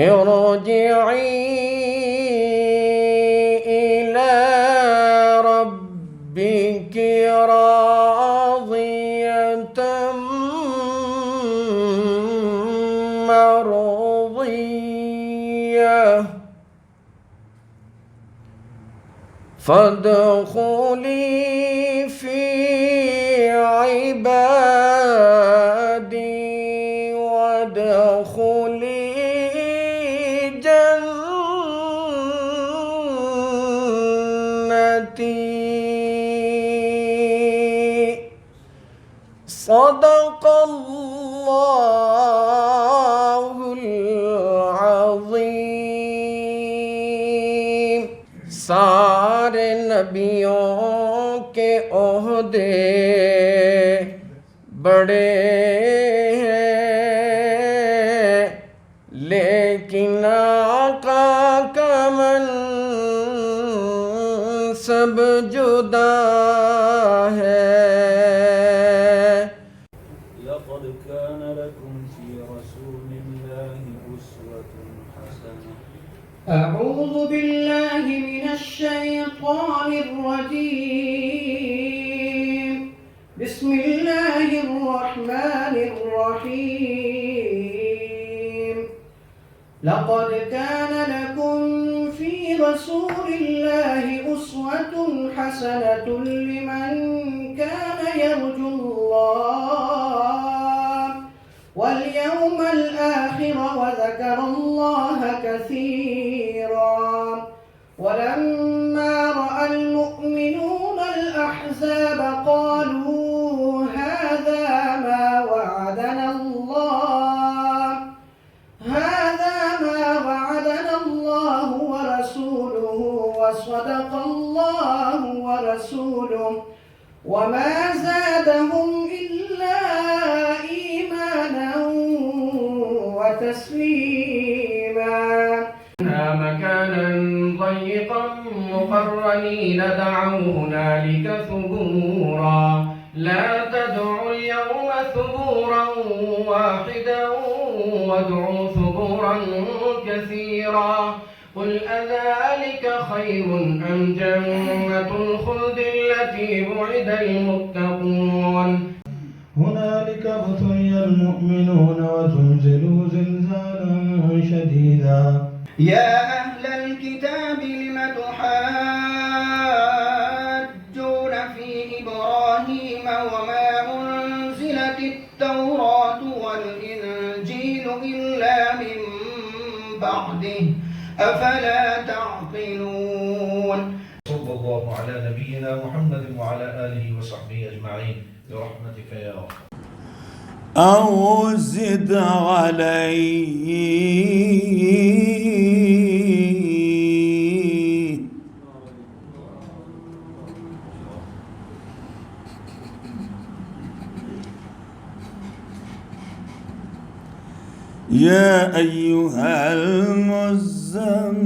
ارجعي إلى ربك راضية مرضية فادخلي في عبادي وادخلي جنتي. صدق اللہ العظیم. سارے نبیوں کے عہدے بڑے ہیں لیکن آقا کا منصب جدا ہے. لقد كان لكم في رسول الله أسوة حسنة. أعوذ بالله من الشيطان الرجيم. بسم الله الرحمن الرحيم. لقد كان لكم في رسول الله أسوة حسنة لمن كان يرجو الله واليوم الآخر وذكر الله كثيرا. ولما رأى المؤمنون الأحزاب قالوا هذا ما وعدنا الله ورسوله وصدق الله ورسوله وما زادهم إلا إيمانا وتسليما. مكانا ضيقا مقرنين دعوا هنالك ثبورا. لا تدعوا اليوم ثبورا واحدا وادعوا ثبورا كثيرا. قل أذلك خير أم جنة الخلد التي وعد المتقون. هنالك ابتلي المؤمنون وزلزلوا زلزالا شديدا. يا أهل الكتاب لم تحاجون في إبراهيم وما أنزلت التوراة والإنجيل إلا من بعده أفلا تعقلون. صلى الله على نبينا محمد وعلى آله وصحبه أجمعين برحمتك يا رب. أو زد عليه. يا أيها المزمل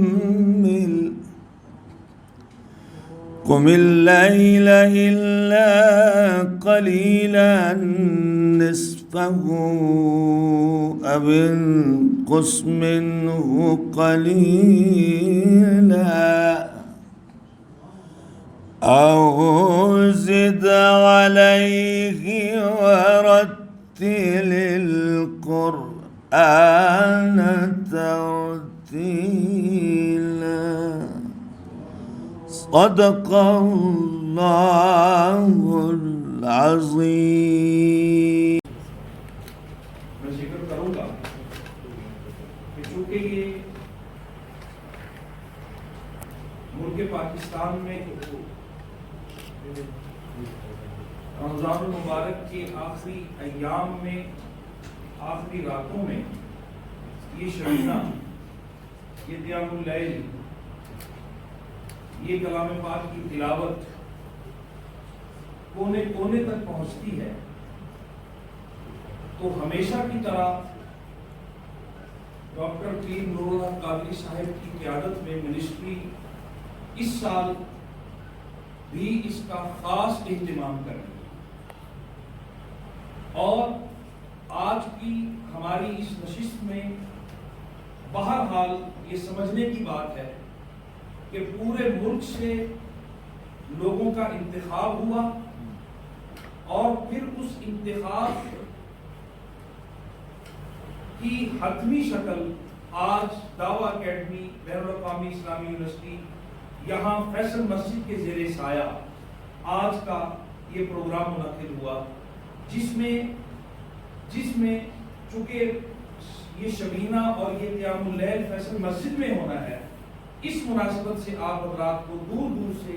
قم الليل إلا قليلا نصفه أو انقص منه قليلا أو زد عليه ورتل القرآن ترتيلا. صدق اللہ العظیم. میں ذکر کروں گا کہ چونکہ یہ ملک پاکستان میں رمضان المبارک کے آخری ایام میں آخری راتوں میں یہ شبینہ، یہ قیام اللیل، یہ کلام پاک کی تلاوت کونے کونے تک پہنچتی ہے، تو ہمیشہ کی طرح ڈاکٹر پیر نور اللہ قادری صاحب کی قیادت میں منسٹری اس سال بھی اس کا خاص اہتمام کر رہی ہے، اور آج کی ہماری اس نشست میں بہرحال یہ سمجھنے کی بات ہے کہ پورے ملک سے لوگوں کا انتخاب ہوا اور پھر اس انتخاب کی حتمی شکل آج دعویٰ اکیڈمی بین الاقوامی اسلامی یونیورسٹی یہاں فیصل مسجد کے زیر سایہ آج کا یہ پروگرام منعقد ہوا، جس میں چونکہ یہ شبینہ اور یہ قیام اللیل فیصل مسجد میں ہونا ہے، اس مناسبت سے آپ حضرات کو دور دور سے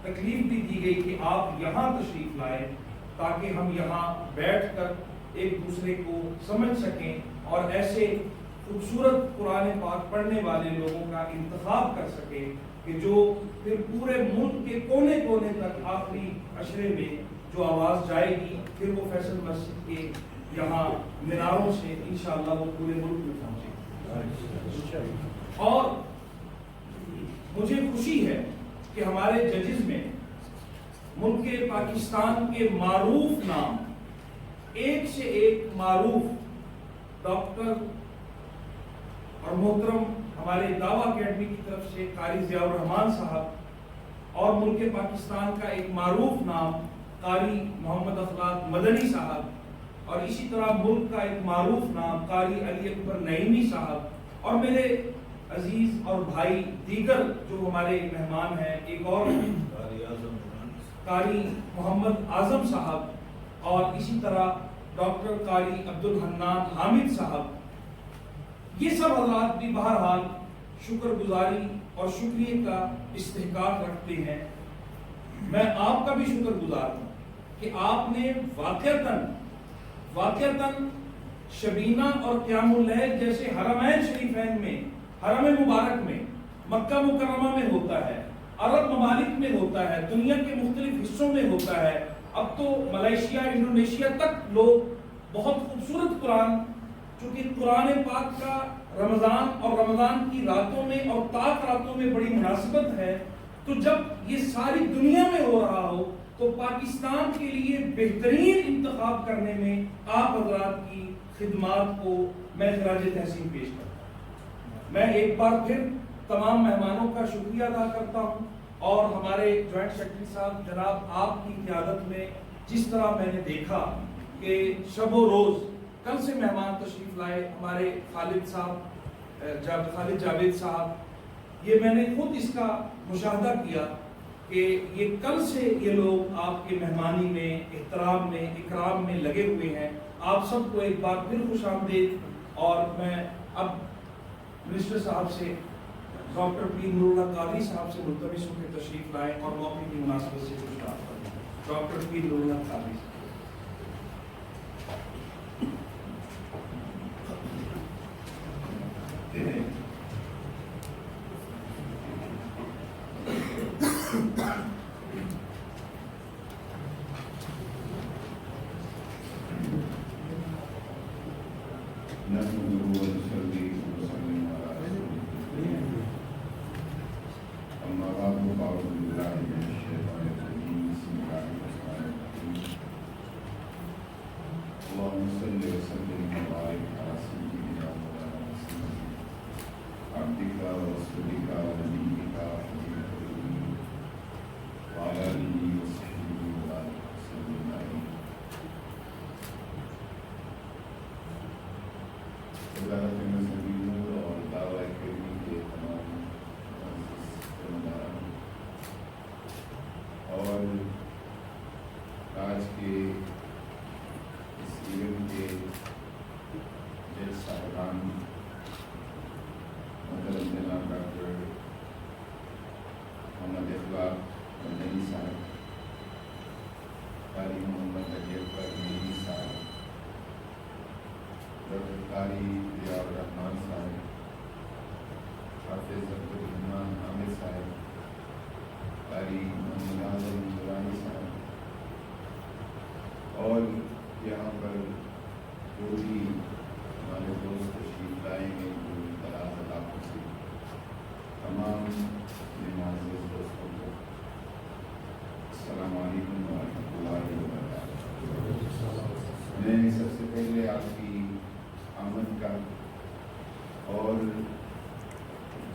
تکلیف بھی دی گئی کہ آپ یہاں تشریف لائیں تاکہ ہم یہاں بیٹھ کر ایک دوسرے کو سمجھ سکیں اور ایسے خوبصورت قرآن پاک پڑھنے والے لوگوں کا انتخاب کر سکیں کہ جو پھر پورے ملک کے کونے کونے تک آخری عشرے میں جو آواز جائے گی پھر وہ فیصل مسجد کے یہاں میناروں سے انشاءاللہ وہ پورے ملک میں پہنچے گی۔ اور مجھے خوشی ہے کہ ہمارے ججز میں ملک پاکستان کے معروف نام، ایک سے ایک معروف ڈاکٹر اور محترم ہمارے دعویٰ اکیڈمی کی طرف سے قاری ضیاء الرحمان صاحب اور ملک پاکستان کا ایک معروف نام قاری محمد اخلاق مدنی صاحب اور اسی طرح ملک کا ایک معروف نام قاری علی اکبر نعیمی صاحب اور میرے عزیز اور بھائی دیگر جو ہمارے مہمان ہیں، ایک اور قاری محمد اعظم صاحب اور اسی طرح ڈاکٹر قاری عبد الحنان حامد صاحب، یہ سب حضرات بھی بہرحال شکر گزاری اور شکریہ کا استحقاق رکھتے ہیں۔ میں آپ کا بھی شکر گزار ہوں کہ آپ نے واقعتاً شبینہ اور قیام اللیل جیسے حرمین شریفین میں، حرم مبارک میں، مکہ مکرمہ میں ہوتا ہے، عرب ممالک میں ہوتا ہے، دنیا کے مختلف حصوں میں ہوتا ہے، اب تو ملیشیا انڈونیشیا تک لوگ بہت خوبصورت قرآن، چونکہ قرآن پاک کا رمضان اور رمضان کی راتوں میں اور پاک راتوں میں بڑی مناسبت ہے، تو جب یہ ساری دنیا میں ہو رہا ہو تو پاکستان کے لیے بہترین انتخاب کرنے میں آپ حضرات کی خدمات کو میں خراج تحسین پیش کرتا ہوں۔ میں ایک بار پھر تمام مہمانوں کا شکریہ ادا کرتا ہوں اور ہمارے جوائنٹ سیکرٹری صاحب جناب آپ کی قیادت میں جس طرح میں نے دیکھا کہ شب و روز کل سے مہمان تشریف لائے ہمارے خالد جاوید صاحب، یہ میں نے خود اس کا مشاہدہ کیا کہ یہ کل سے یہ لوگ آپ کے مہمانی میں، احترام میں، اکرام میں لگے ہوئے ہیں۔ آپ سب کو ایک بار پھر خوش آمدید، اور میں اب منسٹر صاحب سے، ڈاکٹر پیر نور اللہ قادری صاحب سے ملتمس ہوں کہ تشریف لائیں اور موقع کی مناسبت سے کچھ بات کریں۔ ڈاکٹر پیر نور اللہ قادری صاحب۔ اور آج کے اس ایونٹ کے جج صاحبان، محترم جناب ڈاکٹر محمد اخلاق مدنی صاحب، قاری محمد علی اکبر نعیمی صاحب، ڈاکٹر قاری ضیاء الرحمان صاحب، حافظ عبد الرحمان حامد صاحب، قاری محمد اعظم نورانی صاحب، اور یہاں پر جو بھی ہمارے دوست تشریف لائیں گے جو دراز علاقوں سے، تمام معزز دوستوں کو السلام علیکم ورحمۃ اللہ وبرکاتہ۔ میں سب سے پہلے آپ کی آمد کا اور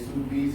SOPs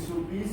SOPs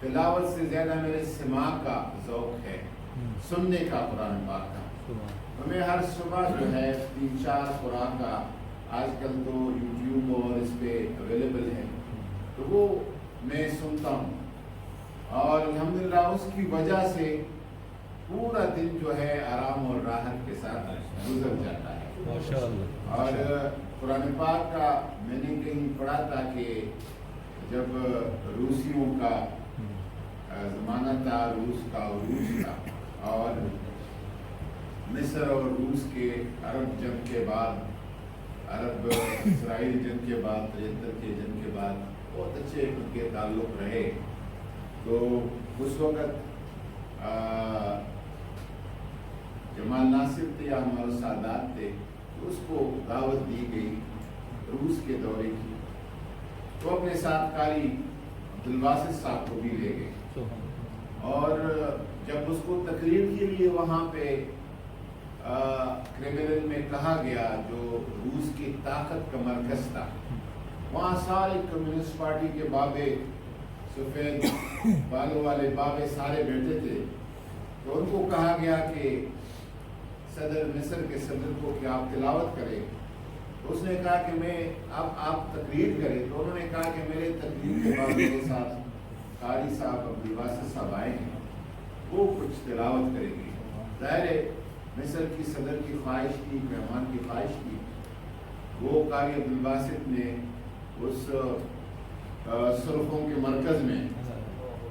تلاوت سے زیادہ میرے سماع کا ذوق ہے، سننے کا قرآن پاک کا۔ تو میں ہر صبح جو ہے 3-4 قرآن کا، آج کل تو یوٹیوب اور اس پہ اویلیبل ہے، تو وہ میں سنتا ہوں، اور الحمدللہ اس کی وجہ سے پورا دن جو ہے آرام اور راحت کے ساتھ گزر جاتا ہے۔ اور قرآن پاک کا میں نے کہیں پڑھا تھا کہ جب روسیوں کا زمانہ تھا، روس کا عروج تھا، اور مصر اور روس کے عرب جنگ کے بعد، عرب اسرائیل جنگ کے بعد، 73 کے جنگ کے بعد بہت اچھے ان کے تعلق رہے، تو اس وقت جمال ناصر تھے یا ہمارے سادات تھے، تو اس کو دعوت دی گئی روس کے دورے کی، تو اپنے ساتھ قاری عبدالباسط صاحب کو بھی لے گئے، اور جب اس کو تقریر کے لیے وہاں پہ کریملن میں کہا گیا جو روس کی طاقت کا مرکز تھا، وہاں سارے کمیونسٹ پارٹی کے بابے، سفید بالوں والے بابے سارے بیٹھے تھے، تو ان کو کہا گیا کہ صدر مصر کے صدر کو کہ آپ تلاوت کریں، تو اس نے کہا کہ میں اب آپ تقریر کریں، تو انہوں نے کہا کہ میرے تقریر کے بعد میرے ساتھ قاری صاحب عبدالباسط صاحب آئے ہیں، وہ کچھ تلاوت کریں گے۔ ظاہر ہے مصر کی صدر کی خواہش تھی، مہمان کی خواہش تھی، وہ قاری عبدالباسط نے اس سرخوں کے مرکز میں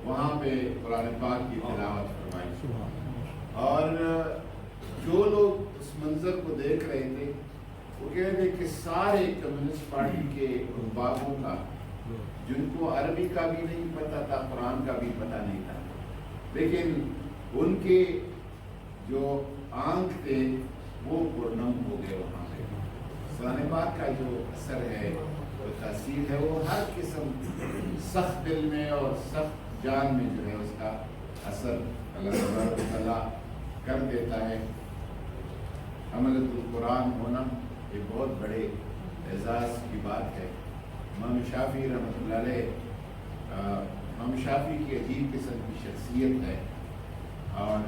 وہاں پہ قرآن پاک کی تلاوت فرمائی، اور جو لوگ اس منظر کو دیکھ رہے تھے وہ کہہ رہے تھے کہ سارے کمیونسٹ پارٹی کے بابوں کا، جن کو عربی کا بھی نہیں پتہ تھا، قرآن کا بھی پتہ نہیں تھا، لیکن ان کے جو آنکھ تھے وہ پرنم ہو گئے وہاں پہ۔ قرآن پاک کا جو اثر ہے، جو تاثیر ہے، وہ ہر قسم سخت دل میں اور سخت جان میں جو ہے اس کا اثر اللہ تبارک و تعالیٰ کر دیتا ہے۔ حملۃ القرآن ہونا ایک بہت بڑے اعزاز کی بات ہے۔ امام شافعی رحمۃ اللہ علیہ، امام شافعی کی عجیب قسم کی شخصیت ہے، اور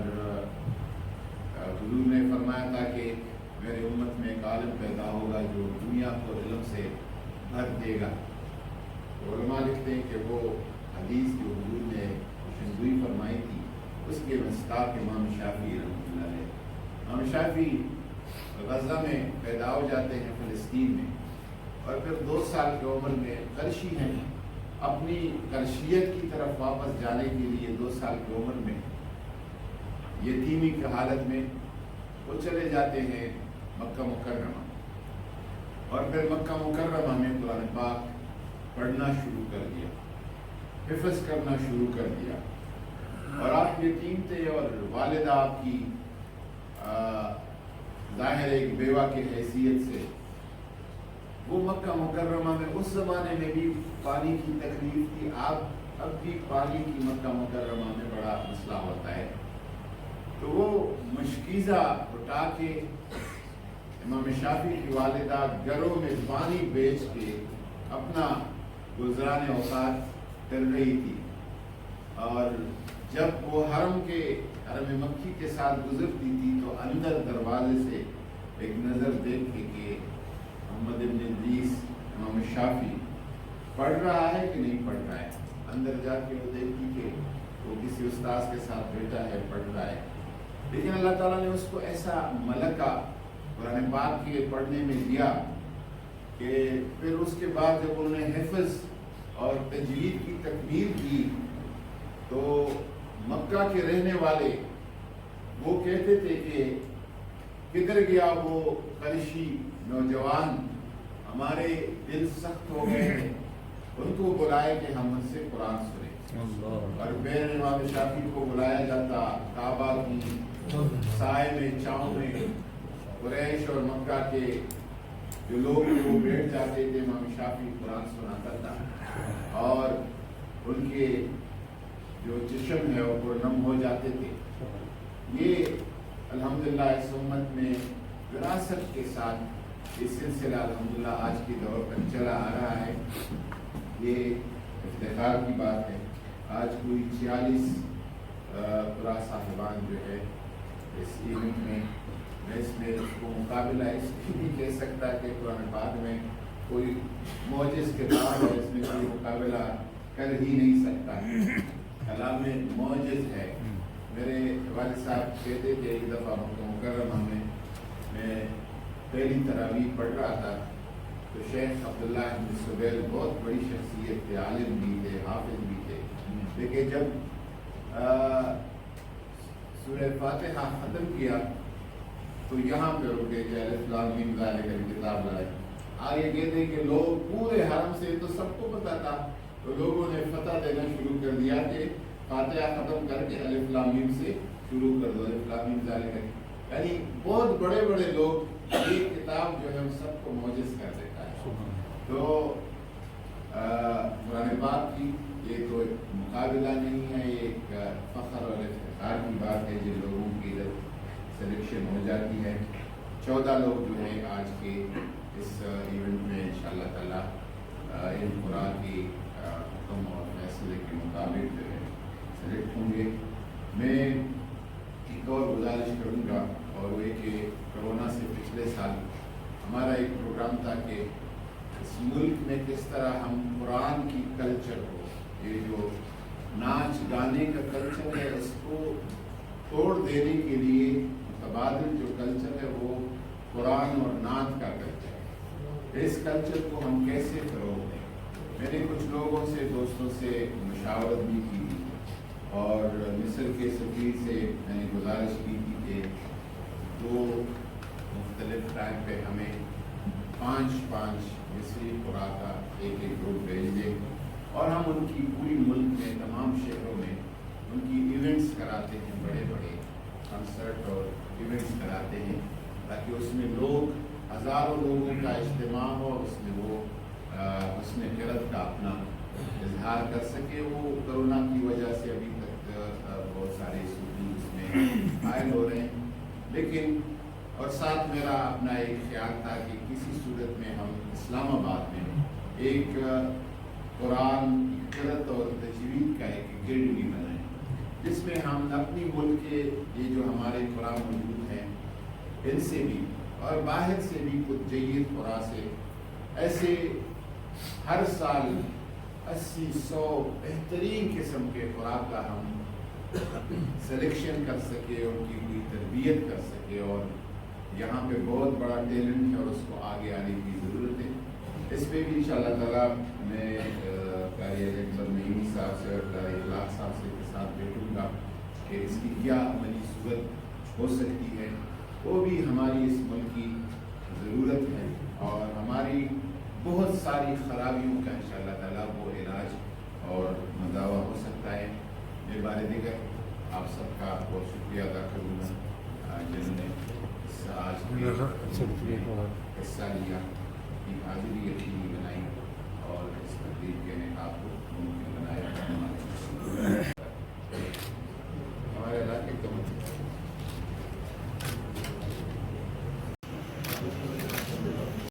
حضور نے فرمایا تھا کہ میرے امت میں ایک عالم پیدا ہوگا جو دنیا کو علم سے بھر دے گا۔ علماء لکھتے ہیں کہ وہ حدیث جو حضور نے شنگوئی فرمائی تھی، اس کے مصداق امام شافعی رحمۃ اللہ علیہ۔ امام شافعی غزہ میں پیدا ہو جاتے ہیں، فلسطین میں، اور پھر 2 سال کی عمر میں قرشی ہیں، اپنی قرشیت کی طرف واپس جانے کے لیے 2 سال کی عمر میں یتیمی کی حالت میں وہ چلے جاتے ہیں مکہ مکرمہ، اور پھر مکہ مکرمہ میں قرآن پاک پڑھنا شروع کر دیا، حفظ کرنا شروع کر دیا، اور آپ یتیم تھے، اور والدہ آپ کی ظاہر ایک بیوہ کی حیثیت سے وہ مکہ مکرمہ میں، اس زمانے میں بھی پانی کی تکلیف تھی، اب بھی پانی کی مکہ مکرمہ میں بڑا مسئلہ ہوتا ہے، تو وہ مشکیزہ اٹھا کے امام شافعی کی والدہ گھروں میں پانی بیچ کے اپنا گزران اوقات کر رہی تھی، اور جب وہ حرم مکی کے ساتھ گزرتی تھی تو اندر دروازے سے ایک نظر دیکھ کے کہ محمد بن ادریس امام شافعی پڑھ رہا ہے کہ نہیں پڑھ رہا ہے، اندر جا کے وہ دیکھتی کہ وہ کسی استاذ کے ساتھ بیٹھا ہے، پڑھ رہا ہے، لیکن اللہ تعالیٰ نے اس کو ایسا ملکہ قرآن پاک کے پڑھنے میں دیا کہ پھر اس کے بعد جب انہوں نے حفظ اور تجوید کی تکمیل کی تو مکہ کے رہنے والے وہ کہتے تھے کہ کدھر گیا وہ قریشی نوجوان، ہمارے دل سخت ہو گئے ہیں، ان کو بلائے کہ ہم ان سے قرآن سنیں، اور پھر امام شافعی کو بلایا جاتا، کعبہ کی سائے میں، چھاؤں میں، قریش اور مکہ کے جو لوگ وہ بیٹھ جاتے تھے، امام شافعی قرآن سناتا تھا، اور ان کے جو چشم ہے وہ پرنم ہو جاتے تھے۔ یہ الحمدللہ اس امت میں وراثت کے ساتھ یہ سلسلہ الحمدللہ آج کے دور تک چلا آ رہا ہے، یہ افتخار کی بات ہے۔ آج کوئی 46 قرآن صاحبان جو ہے اس ایونٹ میں اس میں اس کو مقابلہ اس کی بھی کہہ سکتا کہ قرآن پاک میں کوئی معجز کتاب ہے، اس میں کوئی مقابلہ کر ہی نہیں سکتا ہے، کلام میں معجز ہے۔ میرے والد صاحب کہتے تھے ایک دفعہ مکہ مکرمہ میں پہلی تراویح پڑھ رہا تھا تو شیخ عبداللہ بن زبیر بہت بڑی شخصیت تھے، عالم بھی تھے، حافظ بھی تھے، لیکن جب سورہ فاتحہ ختم کیا تو یہاں پہ رکے کہ الف لام میم ذالک الکتاب لا ریب۔ آگے کہتے ہیں کہ لوگ پورے حرم سے تو سب کو پتا تھا تو لوگوں نے فتح دینا شروع کر دیا کہ فاتحہ ختم کر کے الف لام میم سے شروع کر دو، الف لام میم ذالک، یعنی بہت بڑے بڑے لوگ یہ کتاب جو ہے سب کو معجز کر دیتا ہے۔ تو قرآن پاک کی یہ تو مقابلہ نہیں ہے، یہ ایک فخر اور افتخار کی بات ہے جن لوگوں کی جب سلیکشن ہو جاتی ہے۔ 14 لوگ جو ہیں آج کے اس ایونٹ میں انشاءاللہ تعالیٰ ان قرآن کی حکم اور فیصلے کے مطابق جو ہے سلیکٹ ہوں گے۔ میں ایک اور گزارش کروں گا اور وہ یہ کہ کرونا سے پچھلے سال ہمارا ایک پروگرام تھا کہ اس ملک میں کس طرح ہم قرآن کی کلچر کو، یہ جو ناچ گانے کا کلچر ہے اس کو توڑ دینے کے لیے متبادل جو کلچر ہے وہ قرآن اور نعت کا کلچر ہے، اس کلچر کو ہم کیسے فروغ دیں۔ میں نے کچھ لوگوں سے، دوستوں سے مشاورت بھی کی تھی اور مصر کے سفیر سے میں نے گزارش کی تھی کہ 2 مختلف ٹائم پہ ہمیں 5 مصری قرآن کا ایک گروپ بھیج دیں اور ہم ان کی پوری ملک میں تمام شہروں میں ان کی ایونٹس کراتے ہیں، بڑے بڑے کنسرٹ اور ایونٹس کراتے ہیں تاکہ اس میں لوگ، ہزاروں لوگوں کا اجتماع ہو، اس میں وہ اس میں قرت کا اپنا اظہار کر سکے۔ وہ کرونا کی وجہ سے ابھی تک بہت سارے صوفی اس میں قائل ہو رہے ہیں، لیکن اور ساتھ میرا اپنا ایک خیال تھا کہ کسی صورت میں ہم اسلام آباد میں ایک قرآن قرت اور تجوید کا ایک گلڈ بھی بنائیں جس میں ہم اپنی ملک کے یہ جو ہمارے قرآن موجود ہیں ان سے بھی اور باہر سے بھی کچھ جید قرآن سے ایسے ہر سال 80-100 بہترین قسم کے قرآن کا ہم سلیکشن کر سکے، ان کی کوئی تربیت کر سکے، اور یہاں پہ بہت بڑا ٹیلنٹ ہے اور اس کو آگے آنے کی ضرورت ہے۔ اس پہ بھی انشاءاللہ تعالیٰ میں قاری اکبر نعیمی صاحب سے اور قاری اخلاق صاحب سے کے ساتھ بیٹھوں گا کہ اس کی کیا عملی صورت ہو سکتی ہے، وہ بھی ہماری اس ملک کی ضرورت ہے اور ہماری بہت ساری خرابیوں کا انشاءاللہ تعالیٰ وہ علاج اور مداوع ہو سکتا ہے۔ میرے بارے دیگر آپ سب کا بہت شکریہ ادا کروں گا جنہوں نے اس آج حصہ لیا، کی حاضری یقینی بنائی اور اس تقریب کے انعقاد کو ممکن بنایا۔